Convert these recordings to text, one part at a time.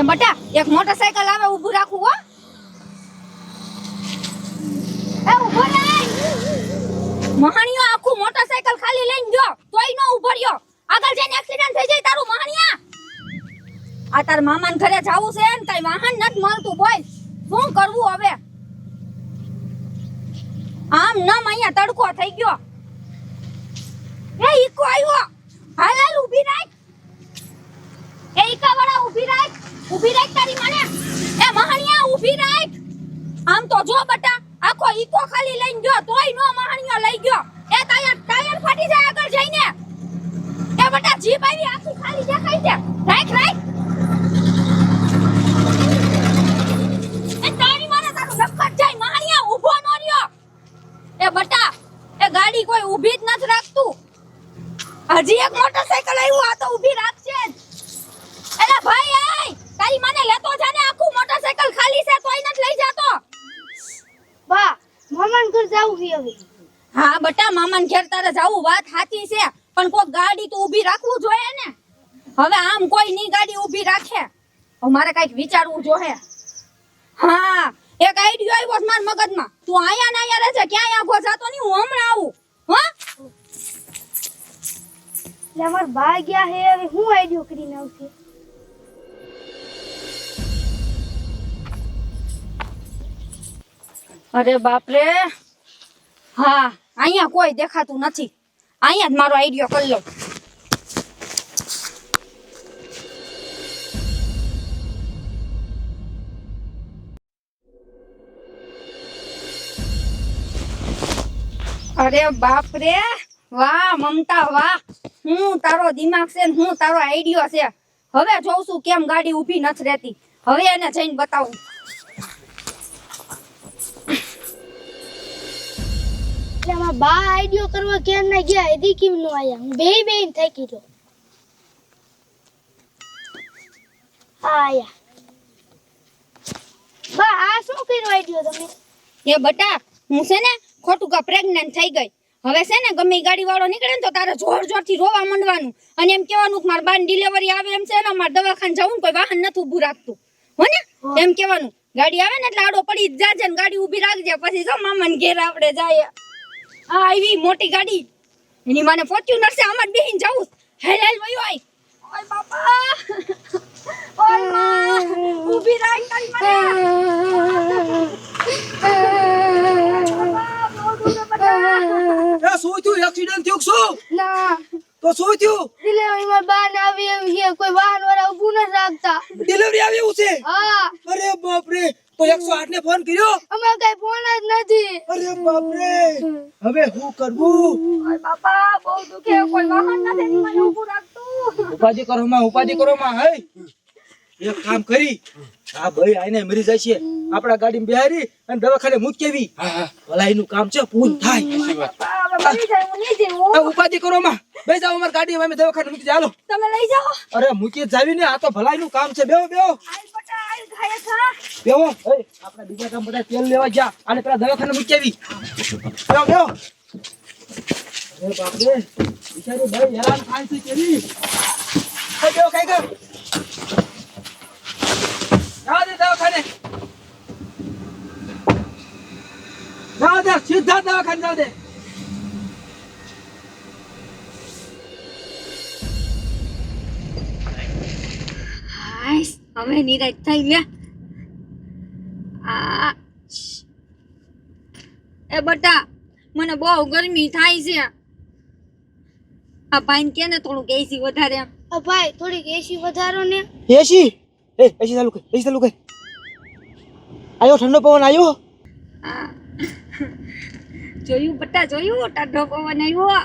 બટા એક મોટરસાઇકલ આવે ઊભું રાખું હો એ ઊભો રહે મહાણિયો આખું મોટરસાઇકલ ખાલી લઈને ગયો તોય નો ઊભો રહ્યો આગળ જઈને એક્સિડન્ટ થઈ જાય તારું મહાણિયા આ તાર મામાન ઘરે જાવું છે ને કઈ વાહન નથી મળતું બોલ શું કરવું હવે આમ નમ અહીંયા તડકો થઈ ગયો એ ઈકો આવ્યો હાલ હાલ ઊભી રાખ એ ઈકા વાળા ઊભી રાખ તારી મને એ મહાણિયા ઊભી રાખ આમ તો જો બટા આખો ઈકો ખાલી લઈને ગયો તોય નો મહાણિયો લઈ ગયો એ ટાયર ફાટી જાય આગળ જઈને એ બટા જીપ આવી આખી ખાલી દેખાય છે રાખ એ તારી માને તારું નક્કર જાય મહાણિયા ઊભો નો રહ્યો એ બટા એ ગાડી કોઈ ઊભી જ નથી રાખતું હજી એક મોટરસાઇકલ આવ્યું આ તો ઊભી રાખશે જ એલા ભાઈ આય તારી માને લેતો જાને આખું મોટરસાઇકલ ખાલી છે તોય નથી લઈ જાતો બા મામાન ઘર જાવું છે હવે હા બટા મામાન ઘેર તારે જાવું વાત સાચી છે પણ કોઈ ગાડી તો ઊભી રાખવું જોઈએ ને હવે આમ કોઈ ની ગાડી ઊભી રાખે હવે મારે કઈક વિચારવું જોઈએ હા એક આઈડિયો આવ્યો છે મારા મગજમાં તું આયા ના આયા રહેજે ક્યાંય આખો જાતો નહીં હું હમણાં આવું હા એટલે અમાર બા ગયા હે હવે હું આઈડિયો કરીને આવશે અરે બાપ રે હા અહીંયા કોઈ દેખાતું નથી અહીંયા જ મારો આઈડિયો કરી લો અરે બાપ રે વાહ મમતા વાહ હું તારો દિમાગ છે ને હું તારો આઈડિયો છે હવે જોઉં છું કેમ ગાડી ઊભી નથી રહેતી હવે એને જઈને બતાવું એટલે અમાર બા આઈડિયો કરવા કેમ ના ગયા એદી કેમ નો આયા હું બેન થાકી ગયો આયા બા આ શું કર્યો આઈડિયો તમે એ બટા હું છે ને ખોટું કા પ્રેગ્નન્ટ થઈ ગઈ હવે છે ને ગમે ગાડી વાળો નીકળે ને તો તારે જોર જોરથી રોવા માંડવાનું અને એમ કહેવાનું કે મારા બાની ડિલિવરી આવે એમ છે ને મારે દવાખાને જવું કોઈ વાહન નથી ઊભું રાખતું હો ને એમ કહેવાનું ગાડી આવે ને એટલે આડો પડી જ જાજે ને ગાડી ઊભી રાખજે પછી જો મામાને ઘેર આપણે જાય આ આવી મોટી ગાડી એની માને ફોર્ચ્યુનર છે આમાં બેહીને જાવું હેલ હેલ વયો આય ઓય બાપા ઓય માં ઊભી રાખ તારી મને શું થયું એક્સિડન્ટ થયું શું ના તો શું થયું ડિલિવરી માં બા ને આવી એમ છે કોઈ વાહન વાળા ઊભું ન રાખતા ડિલિવરી આવી એવું છે હા અરે બાપ રે તો 108 ને ફોન કર્યો અમાર કઈ ફોન જ નથી અરે બાપ રે હવે શું કરવું ઓય બાપા બહુ દુખે કોઈ વાહન નથી ની મને ઊભું રાખતું ઉપાધિ કરો માં હે એક કામ કરી આ ભાઈ આઈને મરી જાય છે આપડા ગાડીમાં બેહારી અને દવાખાને મૂકેવી ભલાઈનું કામ છે પૂરું થાય હવે મરી જાય હું નહીં જીવું ઉપાધિ કરો માં બે જાવ અમાર ગાડી અમે દવાખાને મૂકી ચાલો તમે લઈ જાઓ અરે મૂકી જાવી ને આ તો ભલાઈનું કામ છે બેહો આલ બટા આલ ખાય ખા બેહો આપડા બીજા કામ બધા તેલ લેવા જા અને પેલા દવાખાને મૂકેવી બેહો અરે બાપ રે બિચારી ભાઈ હેરાન થાય છે કેવી બેહો કઈ કર જાઓ દે દવાખાને જાઓ દે સીધા દવાખાને જાઓ દે હાય હવે નિરાશ થઈ લે આ એ બટા મને બહુ ગરમી થાય છે આ પાઈન કે ને થોડું એસી વધારે એમ ભાઈ થોડીક એસી વધારો ને એસી એસી ચાલુ કર આયો ઠંડો પવન આયો આ જોયું બટા જોયું ટાઢો પવન આવ્યો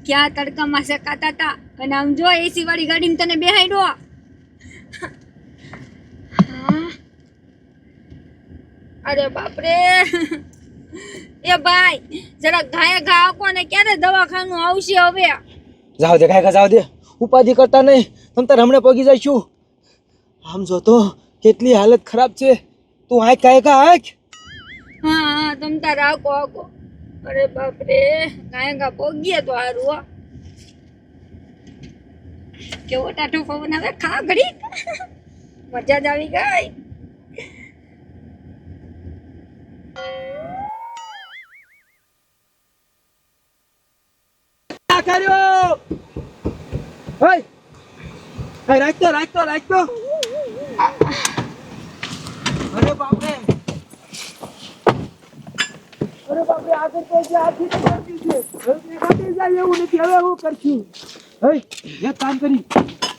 ક્યાં તડકામાં શેકાતા હતા અને આમ જો એસી વાળી ગાડીમાં તને બેહાડ્યો અરે બાપરે એ ભાઈ જરા ઘાય ઘા આપો ને ક્યારે દવાખાનું આવશે હવે જાવ દે કાકા જાવ દે ઉપાધિ કરતા નહીં તમ તાર હમણે પગી જઈશું આમ જો તો કેટલી હાલત ખરાબ છે તું આંખ કાયકા આંખ હા તમ તાર આકો અરે બાપ રે કાંઈ કા પોગીએ તો હારું હો કેવો ટાટો પવન આવે ખા ઘડી મજા જ આવી ગઈ. આ કર્યો ઓય એ રાખતો અરે બાપરે આગળ તો જે આથી તો કરતી છે હવે કાઢી જાય એવું નથી હવે હું કરશું એક કામ કરી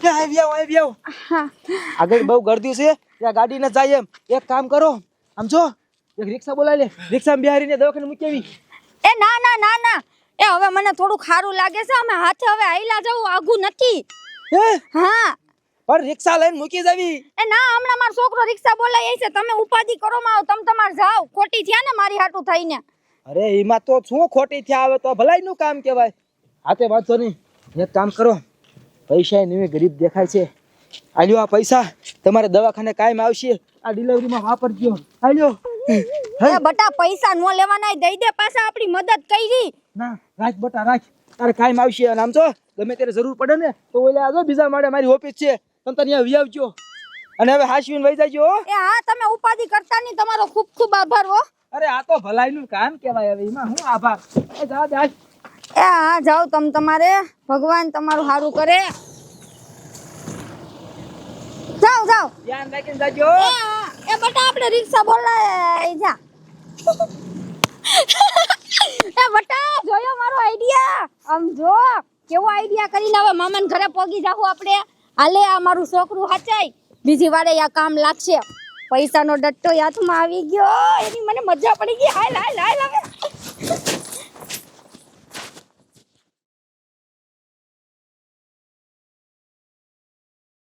કે આવી આવ આગળ બહુ ગરદી છે ત્યાં ગાડી ન જાય એમ એક કામ કરો આમ જો એક રિક્ષા બોલાવી લે રિક્ષામાં બેહારીને દવાખાને મૂકી આવી એ ના ના ના ના એ હવે મને થોડું ખારું લાગે છે અમે હાથે હવે આઈલા જવું આઘું નથી. હે હા પણ રિક્ષા લઈને મૂકી જાવી એ ના હમણાં મારો છોકરો રિક્ષા બોલાય છે તમે ઉપાધિ કરો માં આવો તમે તમાર જાવ ખોટી થયા ને મારી હાટું થઈને. અરે એમાં તો શું ખોટી થયા આવે તો ભલાઈ નું કામ કહેવાય હાથે વાંચો નહીં એક કામ કરો પૈસા નહીં ગરીબ દેખાય છે આલ્યો આ પૈસા તમારે દવાખાને કાયમ આવશે આ ડિલિવરીમાં વાપરજો આલ્યો એ બટા પૈસા નો લેવાના દઈ દે પાછા આપણી મદદ કરી. ના રાખ બટા રાખ તારે કાયમ આવશે અને આમ જો ગમે ત્યારે જરૂર પડે ને તો ઓલે આજો બીજા માળે મારી ઓફિસ છે તમે ત્યાં વી આવજો અને હવે હાશવીન વઈ જાજો એ હા તમે ઉપાધિ કરતા નહીં તમારો ખૂબ ખૂબ આભાર હો. અરે આ તો ભલાઈ નું કામ કહેવાય હવે એમાં હું આભાર એ જા જા એ હા જાઓ તમે તમારે ભગવાન તમારું સારું કરે. જાઓ જાઓ ધ્યાન રાખીને જાજો એ હા એ બટા આપણે રિક્ષા બોલાય જા. એ બટા જોયો મારો આઈડિયા આમ જો કેવો આઈડિયા કરીને હવે મામાના ઘરે પોગી જાવું આપણે. હાલે આ મારું છોકરું હાચાય બીજી વારે આ કામ લાગશે. પૈસાનો ડટ્ટો હાથમાં આવી ગયો એની મને મજા પડી ગઈ. હાલ હાલ હાલ હવે